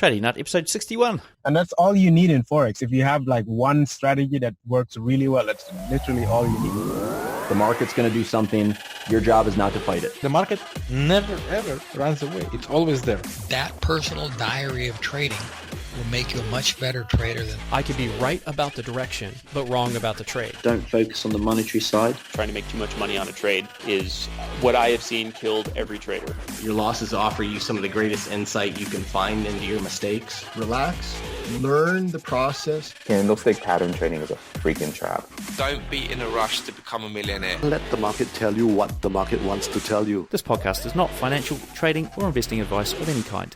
TradingNut, episode 61. And that's all you need in Forex. If you have like one strategy that works really well, that's literally all you need. The market's going to do something. Your job is not to fight it. The market never, ever runs away. It's always there. That personal diary of trading will make you a much better trader than... I could be right about the direction, but wrong about the trade. Don't focus on the monetary side. Trying to make too much money on a trade is what I have seen killed every trader. Your losses offer you some of the greatest insight you can find into your mistakes. Relax, learn the process. Candlestick pattern trading is a freaking trap. Don't be in a rush to become a millionaire. Let the market tell you what the market wants to tell you. This podcast is not financial, trading, or investing advice of any kind.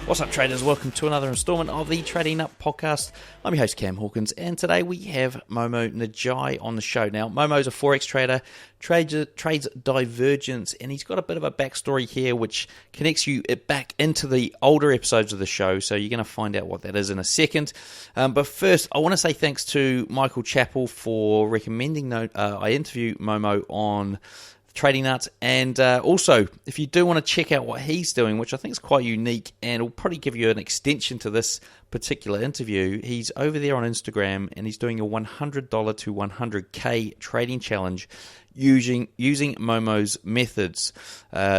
What's up, traders? Welcome to another installment of the TradingNut podcast. I'm your host, Cam Hawkins, and today we have Momo Njie on the show. Now, Momo's a Forex trader, trades Divergence, and he's got a bit of a backstory here which connects you back into the older episodes of the show, so you're going to find out what that is in a second. But first, I want to say thanks to Michael Chappell for recommending I interview Momo on TradingNut, and also if you do want to check out what he's doing, which I think is quite unique and will probably give you an extension to this particular interview, he's over there on Instagram and he's doing a $100 to $100K trading challenge using Momo's methods.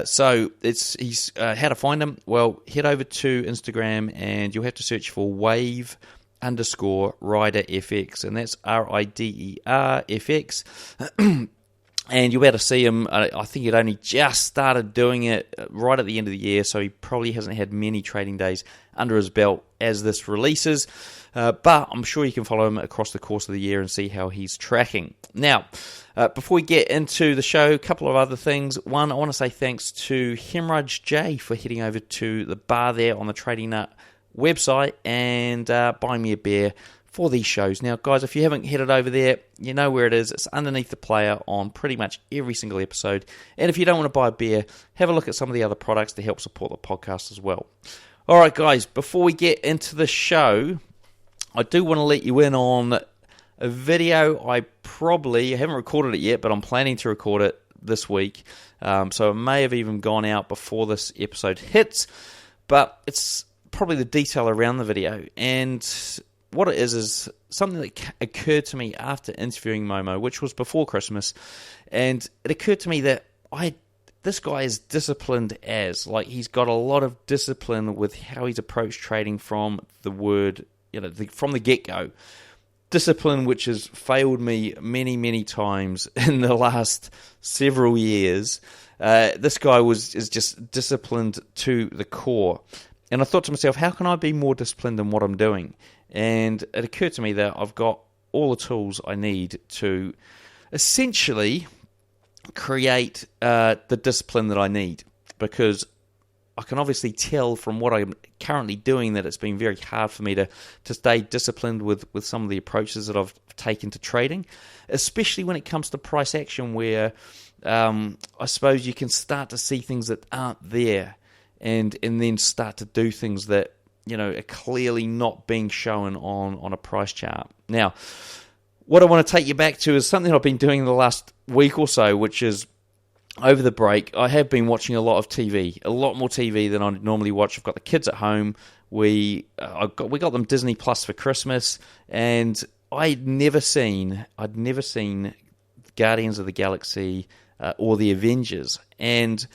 So he's how to find him. Well, head over to Instagram and you'll have to search for wave_riderfx, and that's RIDERFX. And you'll be able to see him. I think he'd only just started doing it right at the end of the year, so he probably hasn't had many trading days under his belt as this releases. But I'm sure you can follow him across the course of the year and see how he's tracking. Now, before we get into the show, a couple of other things. One, I want to say thanks to Hemraj J for heading over to the bar there on the TradingNut website and buying me a beer for these shows. Now, guys, if you haven't headed over there, you know where it is. It's underneath the player on pretty much every single episode. And if you don't want to buy a beer, have a look at some of the other products to help support the podcast as well. All right, guys, before we get into the show, I do want to let you in on a video. I haven't recorded it yet, but I'm planning to record it this week. So it may have even gone out before this episode hits, but it's probably the detail around the video. And what it is something that occurred to me after interviewing Momo, which was before Christmas, and it occurred to me that this guy is disciplined he's got a lot of discipline with how he's approached trading from the word, from the get-go. Discipline which has failed me many, many times in the last several years. This guy is just disciplined to the core. And I thought to myself, how can I be more disciplined in what I'm doing? And it occurred to me that I've got all the tools I need to essentially create the discipline that I need, because I can obviously tell from what I'm currently doing that it's been very hard for me to stay disciplined with some of the approaches that I've taken to trading, especially when it comes to price action, where I suppose you can start to see things that aren't there and then start to do things that are clearly not being shown on a price chart. Now, what I want to take you back to is something I've been doing in the last week or so, which is over the break, I have been watching a lot of TV, a lot more TV than I normally watch. I've got the kids at home. We got them Disney Plus for Christmas, and I'd never seen Guardians of the Galaxy or the Avengers. And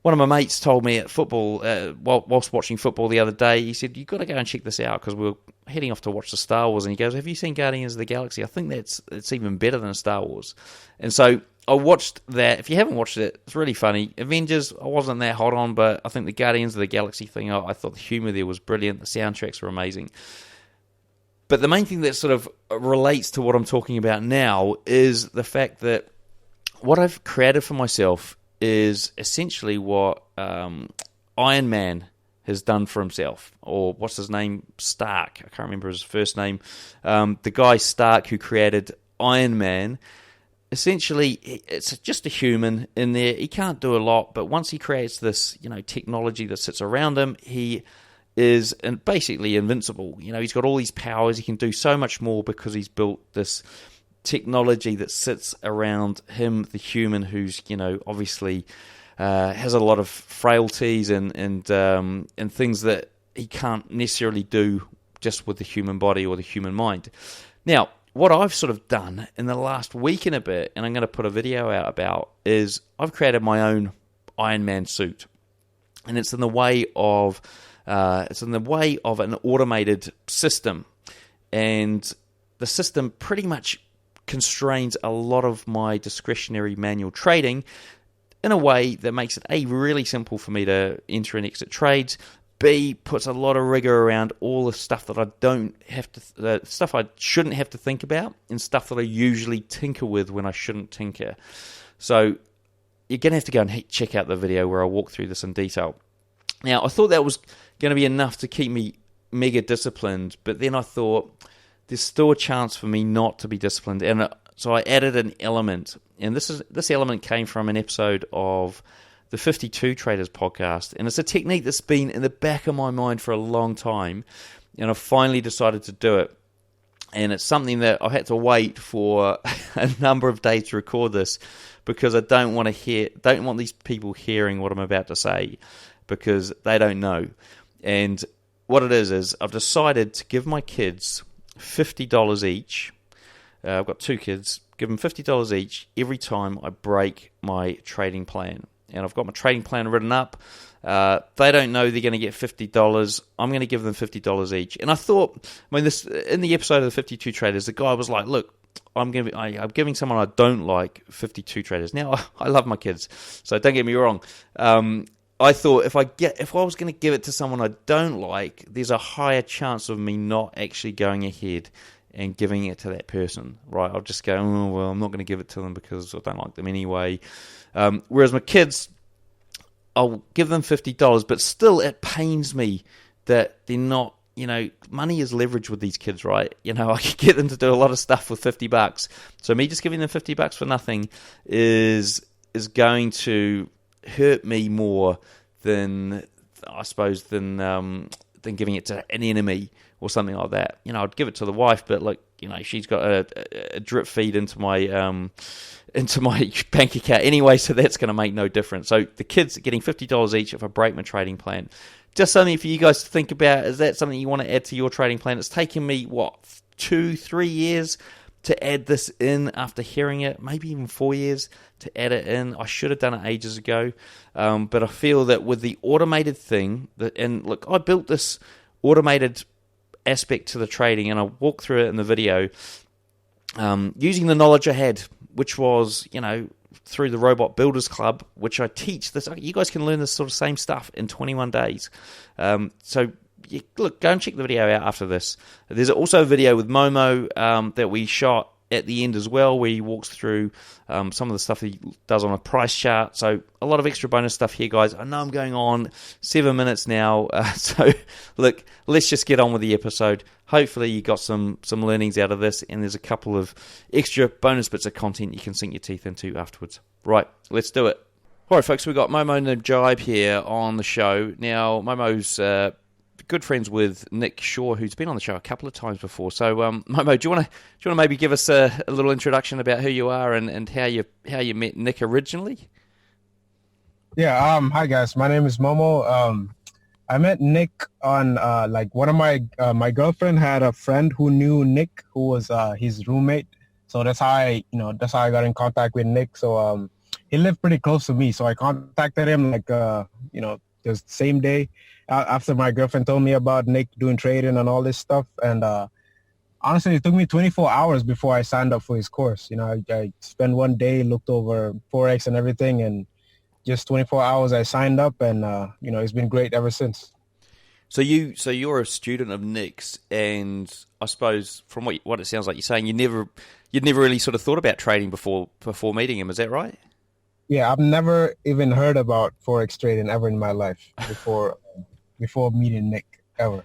one of my mates told me at football, whilst watching football the other day, he said, you've got to go and check this out because we're heading off to watch the Star Wars. And he goes, have you seen Guardians of the Galaxy? I think it's even better than Star Wars. And so I watched that. If you haven't watched it, it's really funny. Avengers, I wasn't that hot on, but I think the Guardians of the Galaxy thing, I thought the humour there was brilliant. The soundtracks were amazing. But the main thing that sort of relates to what I'm talking about now is the fact that what I've created for myself is essentially what Iron Man has done for himself, or what's his name, Stark. I can't remember his first name. The guy Stark who created Iron Man, essentially it's just a human in there. He can't do a lot, but once he creates this, technology that sits around him, he is basically invincible. He's got all these powers. He can do so much more because he's built this technology that sits around him, the human, who's obviously has a lot of frailties and things that he can't necessarily do just with the human body or the human mind. Now, what I've sort of done in the last week and a bit, and I'm going to put a video out about, is I've created my own Iron Man suit, and it's in the way of an automated system, and the system pretty much constrains a lot of my discretionary manual trading in a way that makes it A, really simple for me to enter and exit trades, B, puts a lot of rigor around all the stuff that I don't have to, stuff I shouldn't have to think about, and stuff that I usually tinker with when I shouldn't tinker. So you're going to have to go and check out the video where I walk through this in detail. Now, I thought that was going to be enough to keep me mega disciplined, but then I thought there's still a chance for me not to be disciplined, and so I added an element, and this element came from an episode of the 52 Traders podcast, and it's a technique that's been in the back of my mind for a long time, and I finally decided to do it. And it's something that I've had to wait for a number of days to record this, because I don't want these people hearing what I'm about to say, because they don't know. And what it is I've decided to give my kids $50 each. I've got 2 kids. Give them $50 each every time I break my trading plan. And I've got my trading plan written up. They don't know they're going to get $50. I'm going to give them $50 each. And I thought, this in the episode of the 52 Traders, the guy was like, "Look, I'm giving someone I don't like 52 Traders." Now, I love my kids, so don't get me wrong. I thought if I was going to give it to someone I don't like, there's a higher chance of me not actually going ahead and giving it to that person, right? I'll just go, "Oh, well, I'm not going to give it to them because I don't like them anyway." Whereas my kids, I'll give them $50, but still it pains me that they're not, money is leverage with these kids, right? I could get them to do a lot of stuff with $50. So me just giving them $50 for nothing is going to hurt me more than, I suppose, than giving it to an enemy or something like that. I'd give it to the wife, but she's got a drip feed into my bank account anyway, so that's going to make no difference. So the kids are getting $50 each if I break my trading plan. Just something for you guys to think about. Is that something you want to add to your trading plan? It's taken me, 2-3 years to add this in after hearing it, maybe even 4 years to add it in. I should have done it ages ago, but I feel that with the automated thing, and look, I built this automated aspect to the trading, and I'll walk through it in the video, using the knowledge I had, which was, through the Robot Builders Club, which I teach this. You guys can learn this sort of same stuff in 21 days. So look, go and check the video out after this. There's also a video with Momo that we shot at the end as well, where he walks through some of the stuff he does on a price chart. So a lot of extra bonus stuff here, guys. I know I'm going on 7 minutes now, so look, let's just get on with the episode. Hopefully you got some learnings out of this, and there's a couple of extra bonus bits of content you can sink your teeth into afterwards. Right, let's do it. All right, folks, we've got Momo Njie here on the show. Now, Momo's good friends with Nick Shaw, who's been on the show a couple of times before. So, Momo, do you want to maybe give us a little introduction about who you are and how you met Nick originally? Yeah. Hi guys. My name is Momo. I met Nick on one of my girlfriend had a friend who knew Nick, who was his roommate. So that's how I got in contact with Nick. So he lived pretty close to me, so I contacted him the same day after my girlfriend told me about Nick doing trading and all this stuff. And honestly, it took me 24 hours before I signed up for his course. I spent one day, looked over Forex and everything, and just 24 hours I signed up, and it's been great ever since. So you're a student of Nick's, and I suppose from what it sounds like you're saying, you'd never really sort of thought about trading before meeting him. Is that right? Yeah, I've never even heard about Forex trading ever in my life before meeting Nick, ever.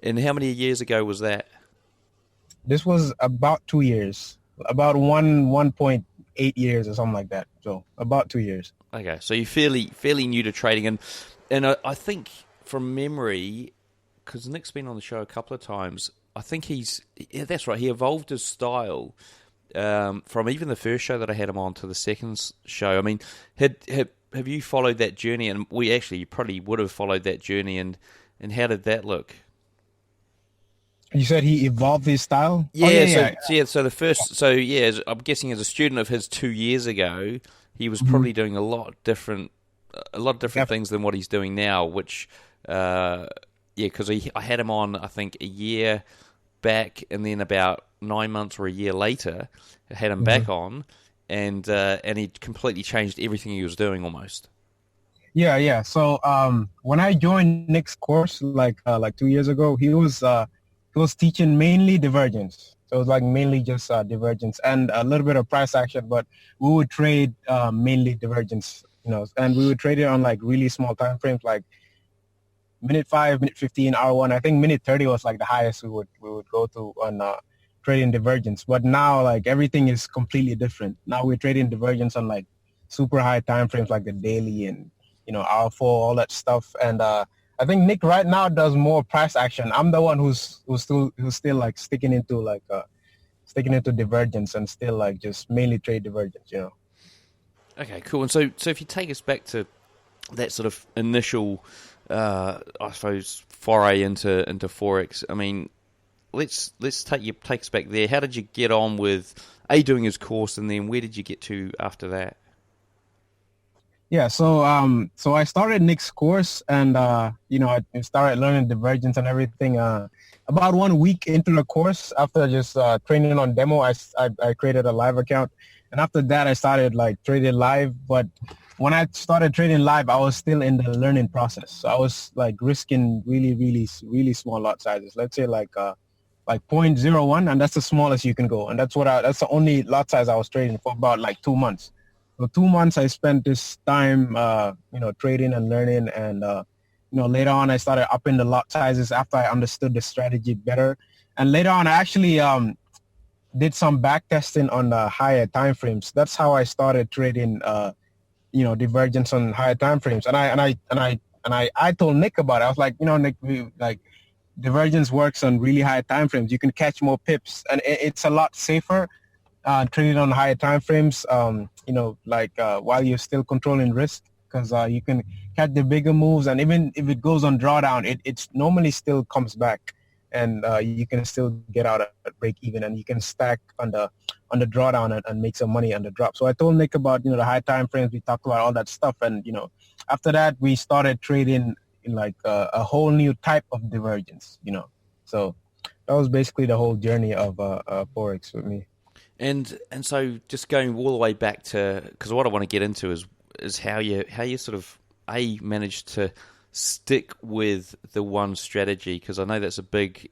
And how many years ago was that? This was about 2 years, about 1.8 years or something like that. So about 2 years. Okay, so you're fairly new to trading, and I think from memory, because Nick's been on the show a couple of times, I think that's right, he evolved his style from even the first show that I had him on to the second show. I mean, have you followed that journey? And you probably would have followed that journey, and And how did that look? You said he evolved his style? Yeah, I'm guessing as a student of his 2 years ago, he was probably doing a lot different things than what he's doing now, which, because I had him on, I think, a year back, and then about 9 months or a year later, I had him back on, and he completely changed everything he was doing almost. Yeah. So when I joined Nick's course like 2 years ago, he was teaching mainly divergence. So it was like mainly just divergence and a little bit of price action, but we would trade mainly divergence, and we would trade it on like really small time frames, like minute 5, minute 15, hour 1. I think minute 30 was like the highest we would go to on trading divergence. But now like everything is completely different. Now we're trading divergence on like super high time frames, like the daily and hour 4, all that stuff. And I think Nick right now does more price action. I'm the one who's still like sticking into divergence and still like just mainly trade divergence. Okay, cool. And so if you take us back to that sort of initial, I suppose, foray into Forex, I mean, let's take us back there. How did you get on with doing his course, and then where did you get to after that? Yeah, so I started Nick's course, and I started learning divergence and everything. About 1 week into the course, after just training on demo, I created a live account, and after that I started like trading live. But when I started trading live, I was still in the learning process. So I was like risking really, really, really small lot sizes. Let's say like 0.01, and that's the smallest you can go. And that's the only lot size I was trading for about like 2 months. So 2 months I spent this time, trading and learning, and later on I started upping the lot sizes after I understood the strategy better. And later on I actually did some back testing on the higher time frames. That's how I started trading, divergence on higher time frames. And I told Nick about it. I was like, Nick, divergence works on really high time frames. You can catch more pips, and it's a lot safer. Trading on higher time frames, while you're still controlling risk, because you can catch the bigger moves, and even if it goes on drawdown, it normally still comes back, and you can still get out at break even, and you can stack on the drawdown and make some money on the drop. So I told Nick about the high time frames. We talked about all that stuff, and after that we started trading in like a whole new type of divergence. So that was basically the whole journey of Forex with me. And so just going all the way back to, because what I want to get into is how you sort of managed to stick with the one strategy, because I know that's a big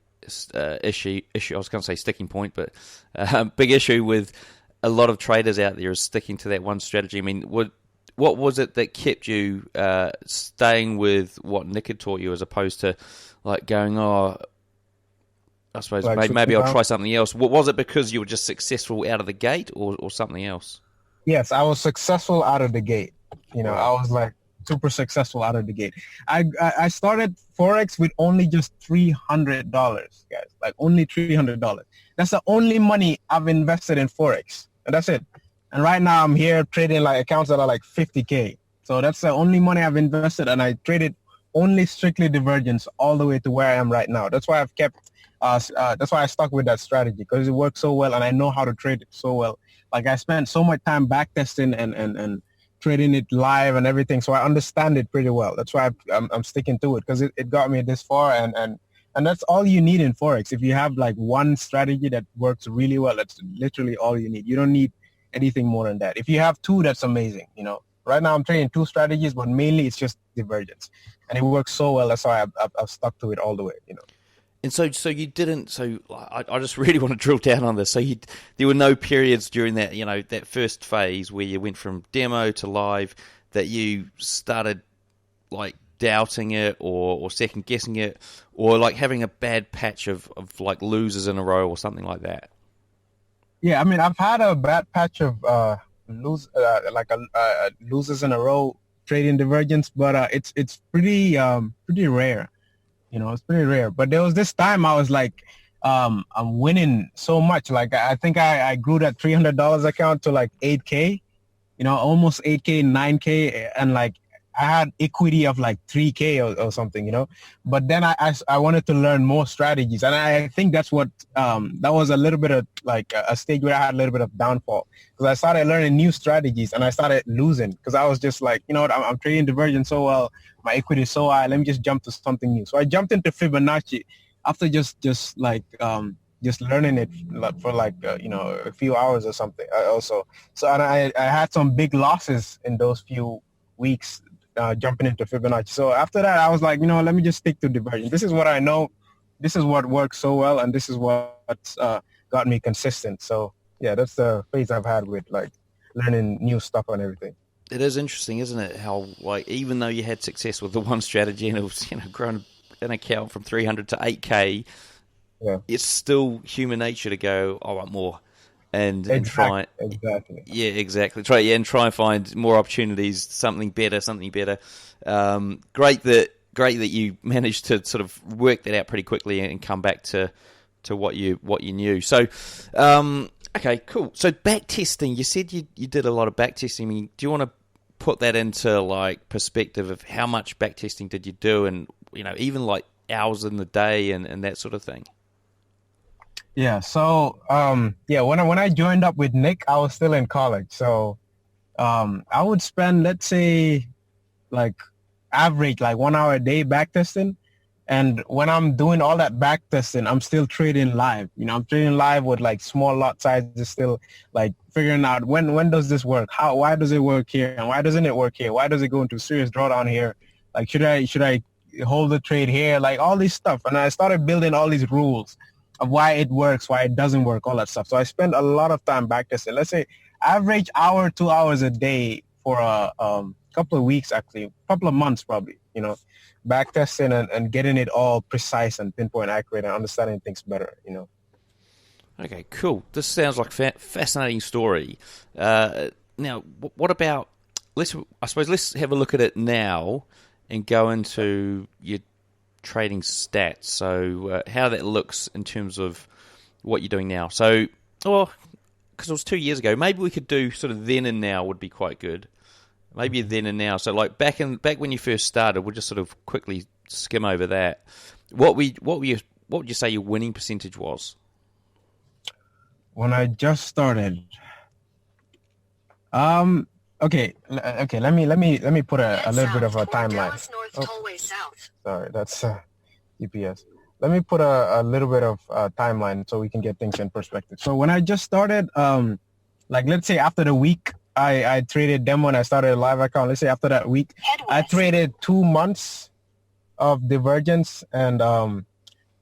issue. I was going to say sticking point, but big issue with a lot of traders out there is sticking to that one strategy. I mean, what was it that kept you staying with what Nick had taught you, as opposed to like going, I suppose like maybe I'll try something else. What was it, because you were just successful out of the gate, or something else? Yes, I was successful out of the gate. I was like super successful out of the gate. I started Forex with only just $300, guys. Like only $300. That's the only money I've invested in Forex, and that's it. And right now I'm here trading like accounts that are like 50K. So that's the only money I've invested, and I traded only strictly divergence all the way to where I am right now. That's why I've kept. That's why I stuck with that strategy, because it works so well, and I know how to trade it so well. Like I spent so much time back testing and trading it live and everything, so I understand it pretty well. That's why I'm sticking to it, because it got me this far, and that's all you need in Forex. If you have like one strategy that works really well, that's literally all you need. You don't need anything more than that. If you have two, that's amazing. Right now I'm trading 2 strategies, but mainly it's just divergence, and it works so well. That's why I've stuck to it all the way. And so you didn't. So I just really want to drill down on this. So there were no periods during that, that first phase where you went from demo to live, that you started like doubting it or second guessing it, or like having a bad patch of like losers in a row or something like that. Yeah, I mean, I've had a bad patch of losers in a row trading divergence, but it's pretty rare. It's pretty rare. But there was this time I was like, I'm winning so much. Like I think I grew that $300 account to like 8K, almost 8K, 9K, and like I had equity of like 3K or something, you know. But then I wanted to learn more strategies, and I think that's what that was a little bit of like a stage where I had a little bit of downfall, because I started learning new strategies and I started losing because I was just like, you know what, I'm trading Divergence so well, my equity is so high, let me just jump to something new. So I jumped into Fibonacci after just learning it for like a few hours or something. Also, so and I had some big losses in those few weeks jumping into Fibonacci. So after that, I was like, let me just stick to Divergence. This is what I know. This is what works so well, and this is what's got me consistent. So yeah, that's the phase I've had with like learning new stuff and everything. It is interesting, isn't it? How like even though you had success with the one strategy and it was grown an account from 300 to 8K. Yeah. It's still human nature to go, I want more, and try. Exactly. Yeah, exactly. Try and find more opportunities, something better. Great that you managed to sort of work that out pretty quickly and come back to what you knew. So, okay, cool. So back testing, you said you did a lot of back testing. I mean, do you want to put that into like perspective of how much back testing did you do, and even like hours in the day and that sort of thing? Yeah. So, when I joined up with Nick, I was still in college. So, I would spend, let's say, like average, like 1 hour a day back testing. And when I'm doing all that back testing, I'm still trading live. I'm trading live with like small lot sizes, still like figuring out when does this work? Why does it work here? And why doesn't it work here? Why does it go into serious drawdown here? Like, should I hold the trade here? Like all this stuff. And I started building all these rules of why it works, why it doesn't work, all that stuff. So I spend a lot of time backtesting. Let's say average hour, 2 hours a day for a couple of weeks, actually, a couple of months probably, backtesting and getting it all precise and pinpoint accurate and understanding things better, Okay, cool. This sounds like a fascinating story. Now, what about, let's have a look at it now and go into your trading stats, so how that looks in terms of what you're doing now. So, because it was 2 years ago, maybe we could do sort of then and now would be quite good. Maybe then and now. So, like back when you first started, we'll just sort of quickly skim over that. What would you say your winning percentage was? When I just started, Okay. Let me put a little bit of a timeline. Sorry, that's EPS. Let me put a little bit of timeline so we can get things in perspective. So when I just started, like let's say after the week I traded demo and I started a live account. Let's say after that week, I traded 2 months of Divergence, and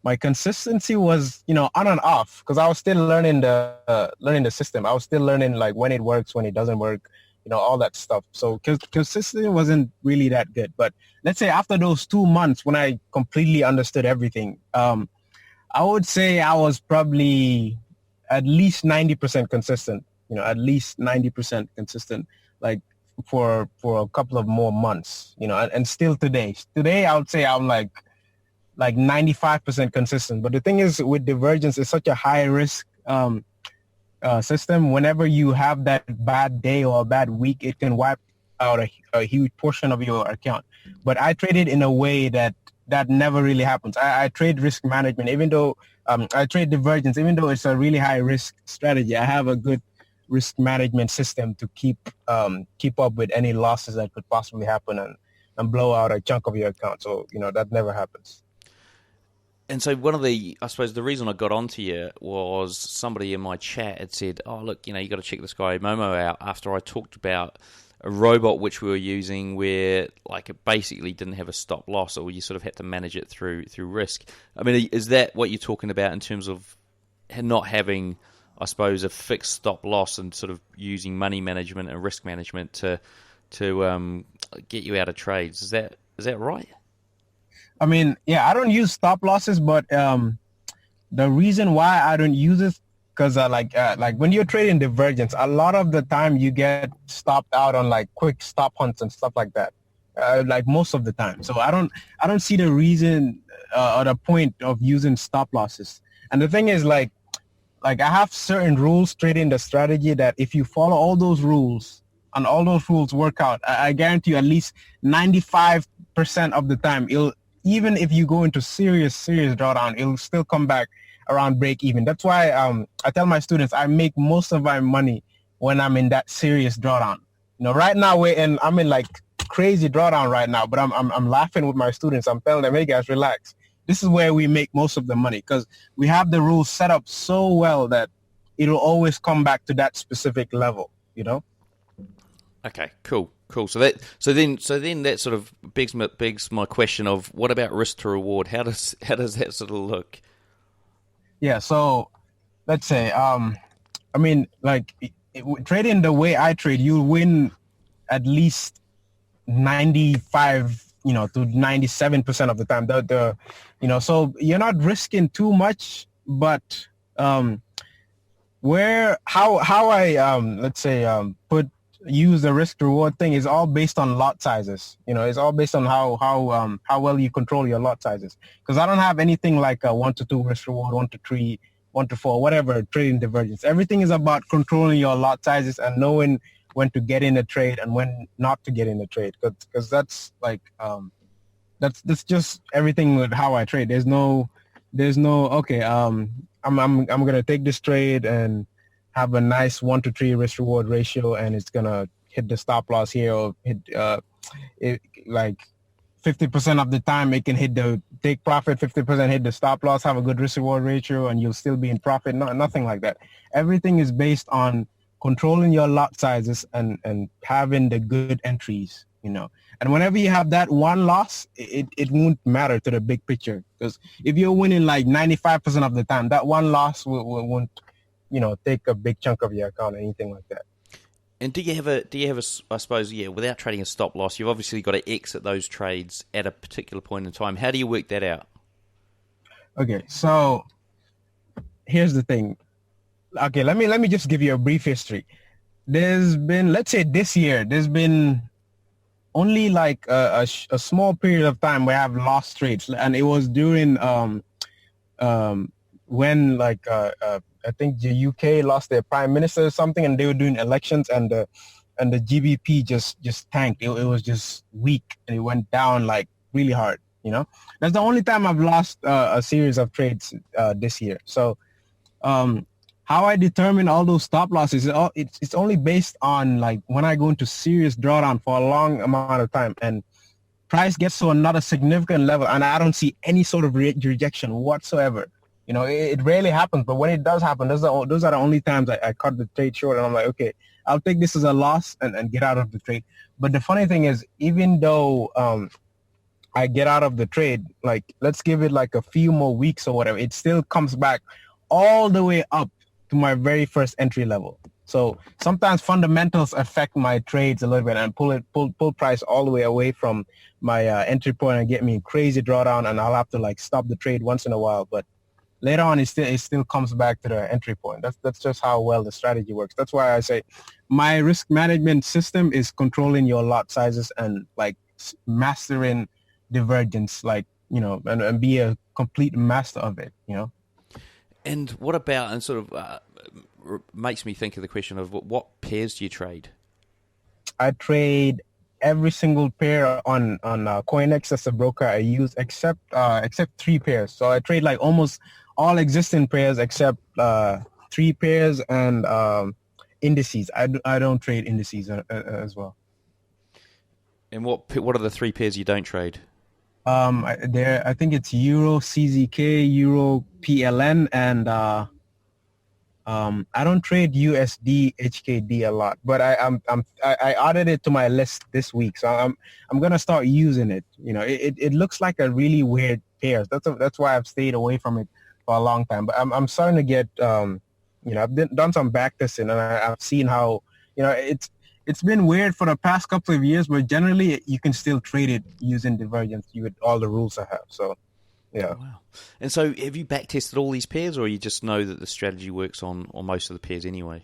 my consistency was on and off because I was still learning the system. I was still learning like when it works, when it doesn't work. All that stuff. So consistency wasn't really that good. But let's say after those 2 months when I completely understood everything, I would say I was probably at least 90% consistent, at least 90% consistent, like for a couple of more months, and still today I would say I'm like 95% consistent. But the thing is with Divergence, it's such a high risk, system. Whenever you have that bad day or a bad week, it can wipe out a huge portion of your account. But I trade it in a way that never really happens. I trade risk management, even though I trade Divergence, even though it's a really high risk strategy. I have a good risk management system to keep up with any losses that could possibly happen and blow out a chunk of your account. So that never happens. And so I suppose the reason I got onto you was somebody in my chat had said, oh, look, you got to check this guy Momo out after I talked about a robot which we were using where like it basically didn't have a stop loss, or you sort of had to manage it through risk. I mean, is that what you're talking about in terms of not having, I suppose, a fixed stop loss and sort of using money management and risk management to get you out of trades? Is that right? I mean, yeah, I don't use stop losses, but the reason why I don't use it because like when you're trading Divergence, a lot of the time you get stopped out on like quick stop hunts and stuff like that, like most of the time. So I don't see the reason or the point of using stop losses. And the thing is, like I have certain rules trading the strategy that if you follow all those rules, and all those rules work out, I guarantee you at least 95% of the time, even if you go into serious drawdown, it'll still come back around break even. That's why I tell my students I make most of my money when I'm in that serious drawdown. Right now I'm in like crazy drawdown right now, but I'm laughing with my students. I'm telling them, hey guys, relax. This is where we make most of the money because we have the rules set up so well that it'll always come back to that specific level, Okay, cool. So then that sort of begs my question of what about risk to reward? How does that sort of look? Yeah, so let's say trading the way I trade, you win at least 95 to 97% of the time. So you're not risking too much, but how I use the risk reward thing is all based on lot sizes. It's all based on how well you control your lot sizes. Because I don't have anything like a 1 to 2 risk reward, 1 to 3, 1 to 4, whatever trading divergence. Everything is about controlling your lot sizes and knowing when to get in a trade and when not to get in a trade. Because that's like that's just everything with how I trade. There's no okay. I'm gonna take this trade and have a nice 1 to 3 risk reward ratio, and it's gonna hit the stop loss here, or hit it, like 50% of the time it can hit the take profit, 50% hit the stop loss, have a good risk reward ratio, and you'll still be in profit. No, nothing like that. Everything is based on controlling your lot sizes and having the good entries. And whenever you have that one loss, it won't matter to the big picture, because if you're winning like 95% of the time, that one loss won't take a big chunk of your account or anything like that. And do you have a I suppose, without trading a stop loss, you've obviously got to exit those trades at a particular point in time. How do you work that out? Okay, so here's the thing. Okay, let me just give you a brief history. There's been, let's say this year, there's been only like a small period of time where I've lost trades, and it was during when I think the UK lost their prime minister or something, and they were doing elections, and the GBP just tanked. It was just weak, and it went down like really hard. That's the only time I've lost a series of trades this year. So how I determine all those stop losses, it's only based on like when I go into serious drawdown for a long amount of time, and price gets to another significant level, and I don't see any sort of rejection whatsoever. It rarely happens, but when it does happen, those are the only times I cut the trade short, and I'm like, okay, I'll take this as a loss and get out of the trade. But the funny thing is, even though I get out of the trade, like let's give it like a few more weeks or whatever, it still comes back all the way up to my very first entry level. So sometimes fundamentals affect my trades a little bit and pull price all the way away from my entry point and get me in crazy drawdown, and I'll have to like stop the trade once in a while. But later on, it still comes back to the entry point. That's just how well the strategy works. That's why I say my risk management system is controlling your lot sizes and like mastering divergence, like and be a complete master of it. And what about, and sort of makes me think of the question of what pairs do you trade? I trade every single pair on CoinEx. That's the broker I use, except 3 pairs. So I trade like almost all existing pairs except 3 pairs and indices. I don't trade indices as well. And what are the 3 pairs you don't trade? I think it's Euro CZK, Euro PLN, and I don't trade USD HKD a lot, but I added it to my list this week, so I'm gonna start using it. It looks like a really weird pair. That's why I've stayed away from it for a long time. But I'm starting to get I've done some backtesting, and I've seen how it's been weird for the past couple of years, but generally you can still trade it using divergence with all the rules I have. So, yeah. Oh, wow. And so have you backtested all these pairs, or you just know that the strategy works on most of the pairs anyway?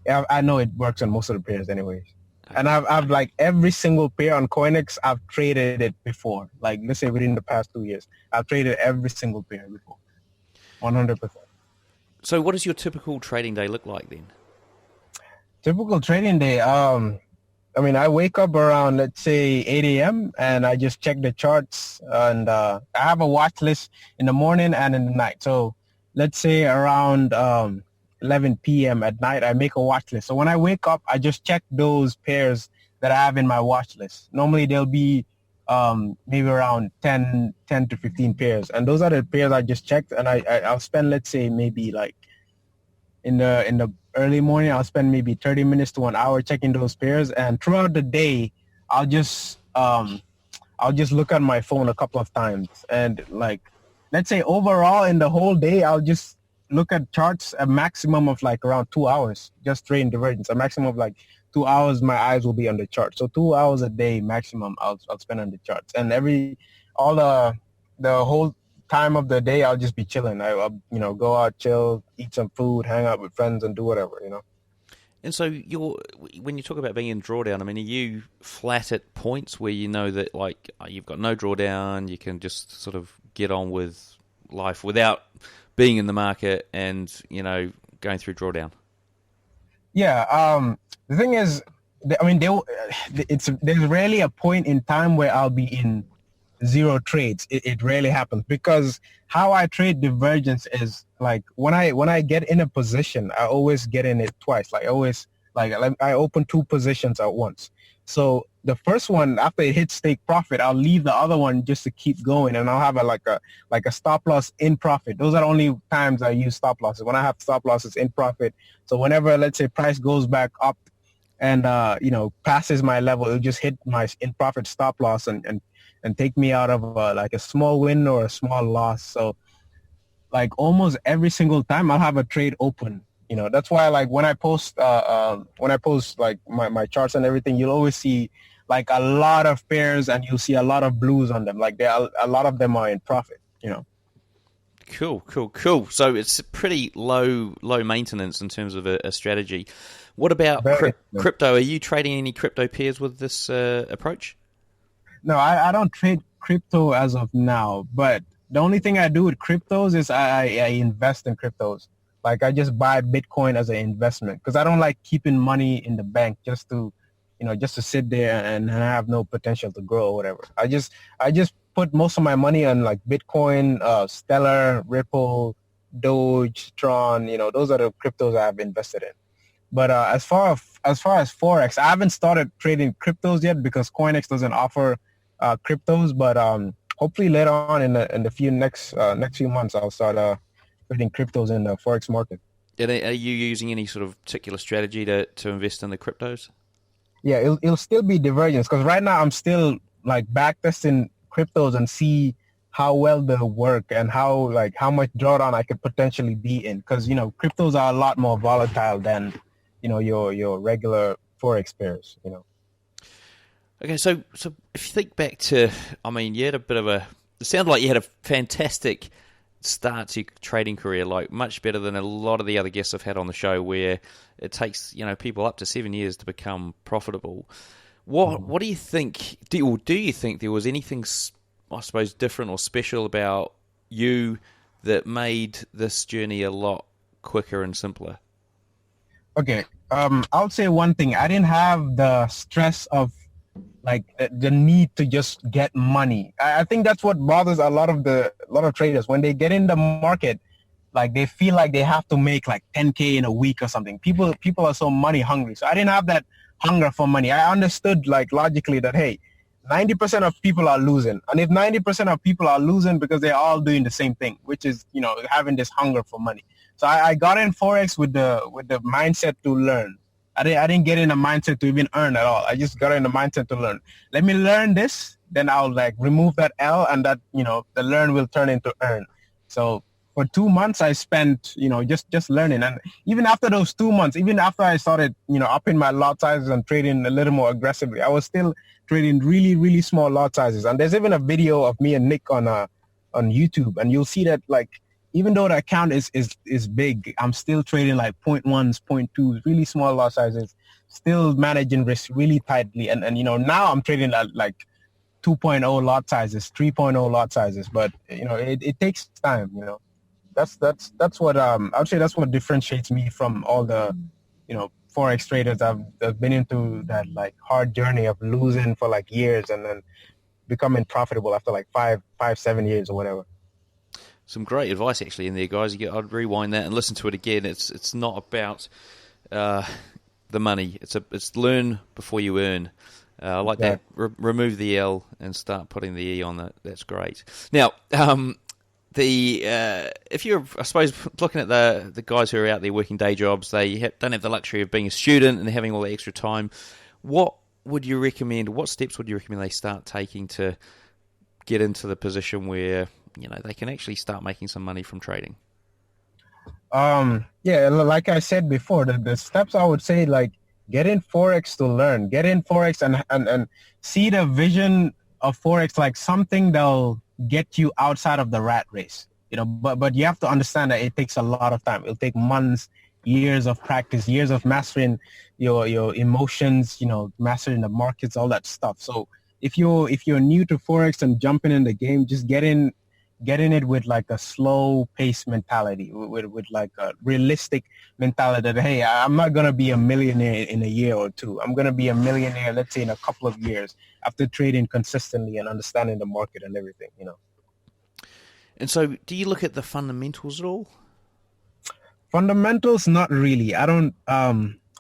Yeah, I know it works on most of the pairs anyways. Okay. And I've like every single pair on CoinEx, I've traded it before. Like, let's say within the past 2 years, I've traded every single pair before. 100%. So what does your typical trading day look like then? Typical trading day, I wake up around, let's say, 8 a.m. and I just check the charts, and I have a watch list in the morning and in the night. So let's say around 11 p.m. at night, I make a watch list. So when I wake up, I just check those pairs that I have in my watch list. Normally there'll be maybe around 10 to 15 pairs. And those are the pairs I just checked. And I'll spend, let's say, maybe like in the early morning, I'll spend maybe 30 minutes to 1 hour checking those pairs. And throughout the day, I'll just look at my phone a couple of times. And like, let's say overall in the whole day, I'll just look at charts a maximum of like around 2 hours, just trading divergence. A maximum of like 2 hours, my eyes will be on the chart. So 2 hours a day maximum I'll spend on the charts. And the whole time of the day, I'll just be chilling. I'll go out, chill, eat some food, hang out with friends, and do whatever, And so when you talk about being in drawdown, are you flat at points where you know that like you've got no drawdown, you can just sort of get on with life without being in the market and, going through drawdown? Yeah. The thing is, there's rarely a point in time where I'll be in zero trades. It rarely happens, because how I trade divergence is like when I get in a position, I always get in it twice. Like I open two positions at once. So the first one, after it hits take profit, I'll leave the other one just to keep going, and I'll have a stop loss in profit. Those are the only times I use stop losses, when I have stop losses in profit. So whenever, let's say, price goes back up and passes my level, it'll just hit my in profit stop loss and take me out of like a small win or a small loss. So like almost every single time I'll have a trade open. That's why like when I post like my charts and everything, you'll always see like a lot of pairs, and you'll see a lot of blues on them. Like a lot of them are in profit. Cool. So it's pretty low maintenance in terms of a strategy. What about crypto? Are you trading any crypto pairs with this approach? No, I don't trade crypto as of now, but the only thing I do with cryptos is I invest in cryptos. Like I just buy Bitcoin as an investment, because I don't like keeping money in the bank just to sit there and have no potential to grow or whatever. I just put most of my money on like Bitcoin, Stellar, Ripple, Doge, Tron. Those are the cryptos I've invested in. But as far as Forex, I haven't started trading cryptos yet because CoinEx doesn't offer cryptos. But hopefully later on in the next few months, I'll start trading cryptos in the Forex market. And are you using any sort of particular strategy to invest in the cryptos? Yeah, it'll still be divergence, because right now I'm still like back testing cryptos and see how well they'll work and how much drawdown I could potentially be in, because cryptos are a lot more volatile than your regular Forex pairs. Okay, so if you think back to, you had it sounded like you had a fantastic start to your trading career, like much better than a lot of the other guests I've had on the show, where it takes people up to 7 years to become profitable. What do you think? Do you think there was anything, I suppose, different or special about you that made this journey a lot quicker and simpler? Okay, I would say one thing. I didn't have the stress of like the need to just get money. I think that's what bothers a lot of traders when they get in the market. Like they feel like they have to make like 10K in a week or something. People are so money hungry. So I didn't have that hunger for money. I understood like logically that, hey, 90% of people are losing. And if 90% of people are losing because they're all doing the same thing, which is, having this hunger for money. So I got in Forex with the mindset to learn. I didn't get in a mindset to even earn at all. I just got in the mindset to learn. Let me learn this, then I'll like remove that L, and that, the learn will turn into earn. So for 2 months I spent, just learning. And even after those 2 months, even after I started, upping my lot sizes and trading a little more aggressively, I was still trading really, really small lot sizes. And there's even a video of me and Nick on YouTube, and you'll see that like, even though the account is big, I'm still trading like 0.1s, 0.2s, really small lot sizes, still managing risk really tightly. And now I'm trading at like 2.0 lot sizes, 3.0 lot sizes. But, it takes time, That's what, I would say that's what differentiates me from all the, Forex traders have been into that like hard journey of losing for like years and then becoming profitable after like 7 years or whatever. Some great advice actually in there, guys. I'd rewind that and listen to it again. It's not about the money. It's learn before you earn. I like that. Remove the L and start putting the E on that. That's great. Now, if you're, I suppose, looking at the guys who are out there working day jobs, they don't have the luxury of being a student and having all the extra time. What would you recommend? What steps would you recommend they start taking to get into the position where they can actually start making some money from trading? Yeah, like I said before, the steps I would say, like, get in Forex to learn. Get in Forex and see the vision of Forex like something that'll get you outside of the rat race. But you have to understand that it takes a lot of time. It'll take months, years of practice, years of mastering your emotions, mastering the markets, all that stuff. So if you're new to Forex and jumping in the game, just get in it with like a slow pace mentality, with like a realistic mentality that, hey, I'm not going to be a millionaire in a year or two. I'm going to be a millionaire, let's say, in a couple of years after trading consistently and understanding the market and everything, And so do you look at the fundamentals at all? Fundamentals, not really. I don't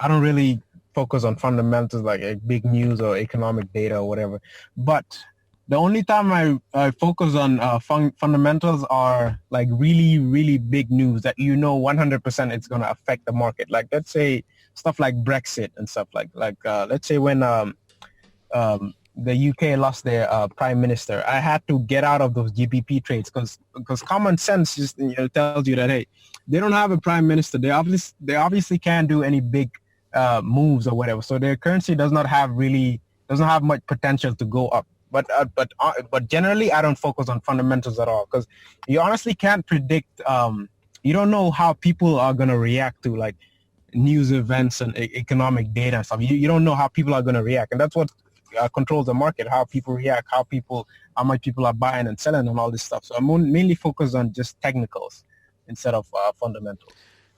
really focus on fundamentals like big news or economic data or whatever. But the only time I focus on fundamentals are like really, really big news that 100% it's going to affect the market. Like, let's say stuff like Brexit and stuff like let's say when the UK lost their prime minister, I had to get out of those GBP trades because common sense just tells you that, hey, they don't have a prime minister. They obviously can't do any big moves or whatever. So their currency doesn't have much potential to go up. But generally, I don't focus on fundamentals at all because you honestly can't predict. You don't know how people are going to react to like news events and economic data and stuff. You don't know how people are going to react, and that's what controls the market. How people react, how much people are buying and selling, and all this stuff. So I'm mainly focused on just technicals instead of fundamentals.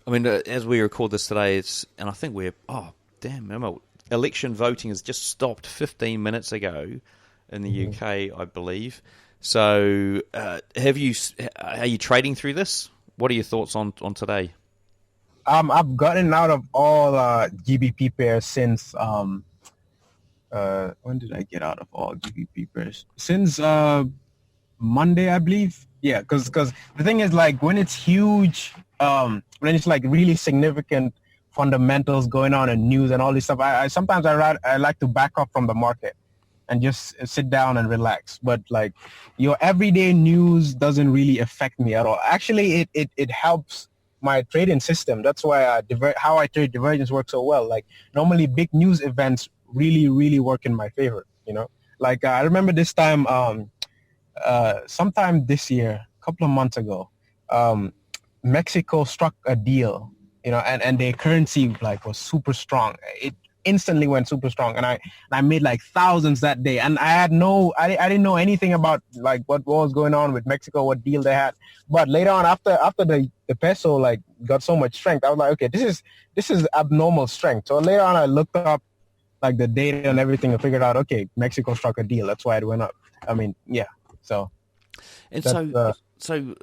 I mean, as we record this today, and I think election voting has just stopped 15 minutes ago in the UK, I believe. So, are you trading through this? What are your thoughts on today? I've gotten out of all GBP pairs since when did I get out of all GBP pairs? Since Monday, I believe. Yeah, because the thing is, like, when it's huge, when it's like really significant fundamentals going on in news and all this stuff, I sometimes I like to back up from the market and just sit down and relax. But like your everyday news doesn't really affect me at all. Actually, it helps my trading system. That's why how I trade Divergence works so well. Like normally big news events really, really work in my favor, Like I remember this time, sometime this year, a couple of months ago, Mexico struck a deal, and their currency like was super strong. It instantly went super strong, and I made like thousands that day, and I didn't know anything about like what was going on with Mexico, what deal they had. But later on, after the peso like got so much strength, I was like, okay, this is abnormal strength. So later on, I looked up like the data and everything and figured out, okay, Mexico struck a deal. That's why it went up. I mean, yeah. So, and so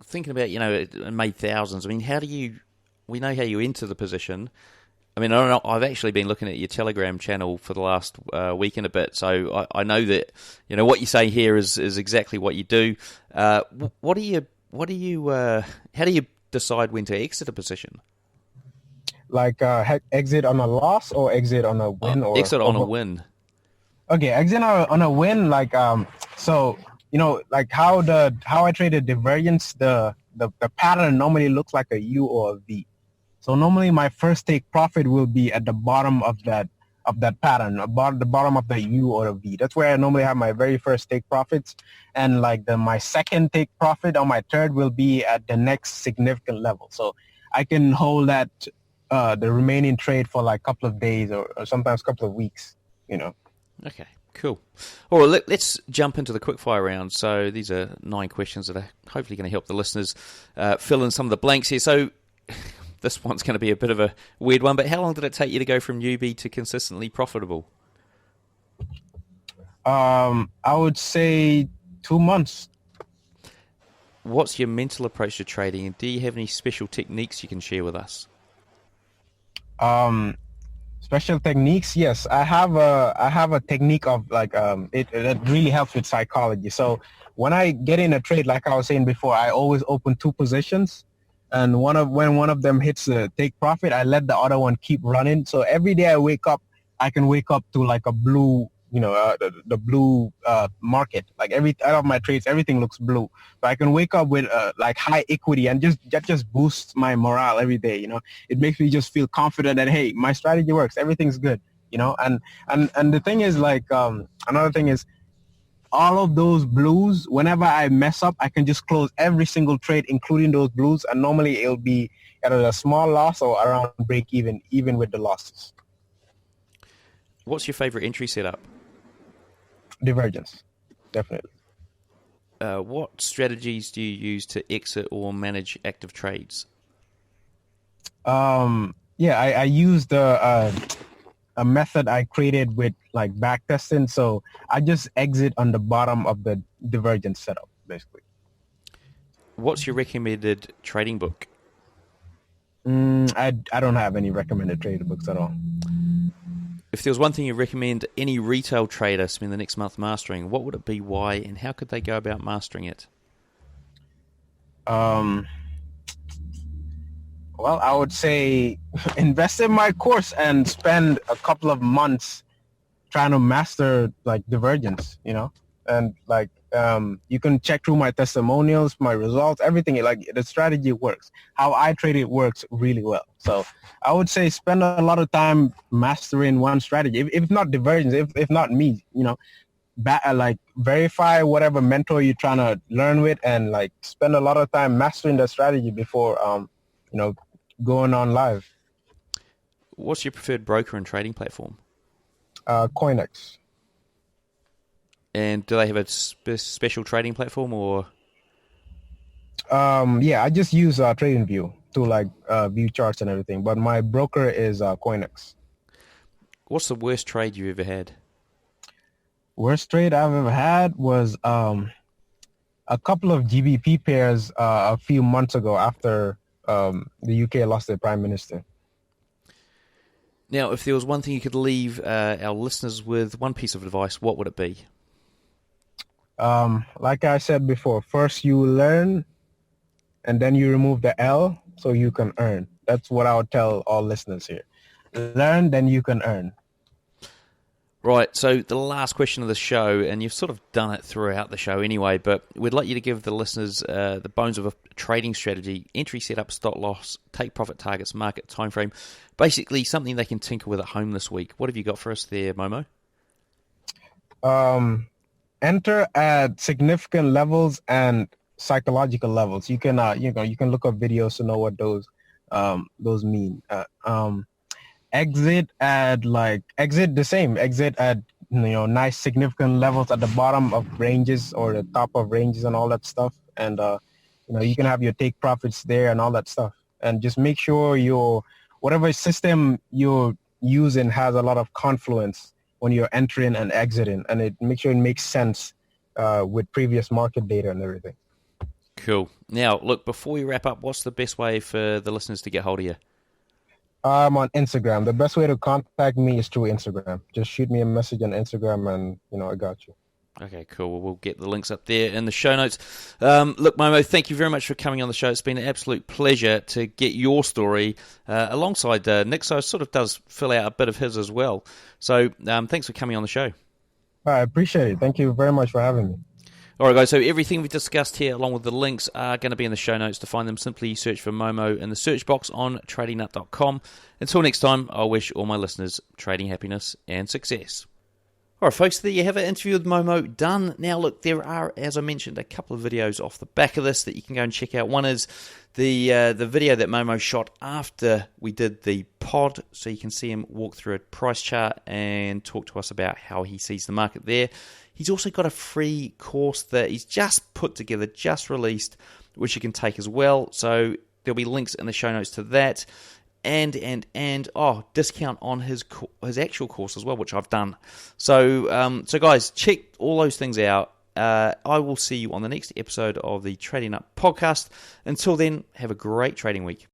thinking about it made thousands. I mean, we know how you enter the position. I mean, I don't know. I've actually been looking at your Telegram channel for the last week and a bit, so I know that what you say here is exactly what you do. How do you decide when to exit a position? Like exit on a loss or exit on a win? Or exit on a win. Okay, exit on a win. Like so like how I traded Divergence, the pattern normally looks like a U or a V. So normally my first take profit will be at the bottom of that pattern, about the bottom of the U or a V. That's where I normally have my very first take profits, and like my second take profit on my third will be at the next significant level. So I can hold that the remaining trade for like a couple of days or sometimes a couple of weeks. Okay, cool. All right, let's jump into the quickfire round. So these are 9 questions that are hopefully going to help the listeners fill in some of the blanks here. So this one's going to be a bit of a weird one, but how long did it take you to go from newbie to consistently profitable? I would say 2 months. What's your mental approach to trading, and do you have any special techniques you can share with us? Special techniques, yes. I have a technique of like it really helps with psychology. So when I get in a trade, like I was saying before, I always open 2 positions, and when one of them hits the take profit, I let the other one keep running. So every day I wake up, I can wake up to like a blue, the blue market. Like out of my trades, everything looks blue. So I can wake up with like high equity, and that just boosts my morale every day. It makes me just feel confident that, hey, my strategy works, everything's good. And the thing is, like, another thing is, all of those blues, whenever I mess up, I can just close every single trade, including those blues, and normally it'll be at a small loss or around break even with the losses. What's your favorite entry setup? Divergence, definitely. What strategies do you use to exit or manage active trades? I used a method I created with like back testing. So I just exit on the bottom of the divergence setup, basically. What's your recommended trading book? I don't have any recommended trading books at all. If there was one thing you recommend any retail trader spend the next month mastering, what would it be, why, and how could they go about mastering it? Well, I would say invest in my course and spend a couple of months trying to master like divergence, and like you can check through my testimonials, my results, everything. Like the strategy works. How I trade it works really well. So I would say spend a lot of time mastering one strategy. If not divergence, if not me, like verify whatever mentor you're trying to learn with, and like spend a lot of time mastering the strategy before going on live. What's your preferred broker and trading platform? Coinex. And do they have a special trading platform, or? I just use TradingView to like view charts and everything. But my broker is Coinex. What's the worst trade you've ever had? Worst trade I've ever had was a couple of GBP pairs a few months ago after the UK lost their prime minister. Now, if there was one thing you could leave our listeners with, one piece of advice, what would it be? Like I said before, first you learn, and then you remove the L so you can earn. That's what I would tell all listeners here. Learn, then you can earn. Right, so the last question of the show, and you've sort of done it throughout the show anyway, but we'd like you to give the listeners the bones of a trading strategy, entry setup, stop loss, take profit targets, market time frame, basically something they can tinker with at home this week. What have you got for us there, Momo? Enter at significant levels and psychological levels. You can you can look up videos to know what those mean. Exit at nice significant levels at the bottom of ranges or the top of ranges and all that stuff, and you can have your take profits there and all that stuff, and just make sure your whatever system you're using has a lot of confluence when you're entering and exiting, and make sure it makes sense with previous market data and everything. Cool. Now, look, before we wrap up, what's the best way for the listeners to get hold of you? I'm on Instagram. The best way to contact me is through Instagram. Just shoot me a message on Instagram and, I got you. Okay, cool. Well, we'll get the links up there in the show notes. Look, Momo, thank you very much for coming on the show. It's been an absolute pleasure to get your story alongside Nick. So it sort of does fill out a bit of his as well. So thanks for coming on the show. I appreciate it. Thank you very much for having me. All right, guys, so everything we've discussed here, along with the links, are going to be in the show notes. To find them, simply search for Momo in the search box on TradingNut.com. Until next time, I wish all my listeners trading happiness and success. All right, folks, there you have an interview with Momo done. Now, look, there are, as I mentioned, a couple of videos off the back of this that you can go and check out. One is the video that Momo shot after we did the pod, so you can see him walk through a price chart and talk to us about how he sees the market there. He's also got a free course that he's just put together, just released, which you can take as well. So there'll be links in the show notes to that. And discount on his actual course as well, which I've done. So guys, check all those things out. I will see you on the next episode of the TradingNut podcast. Until then, have a great trading week.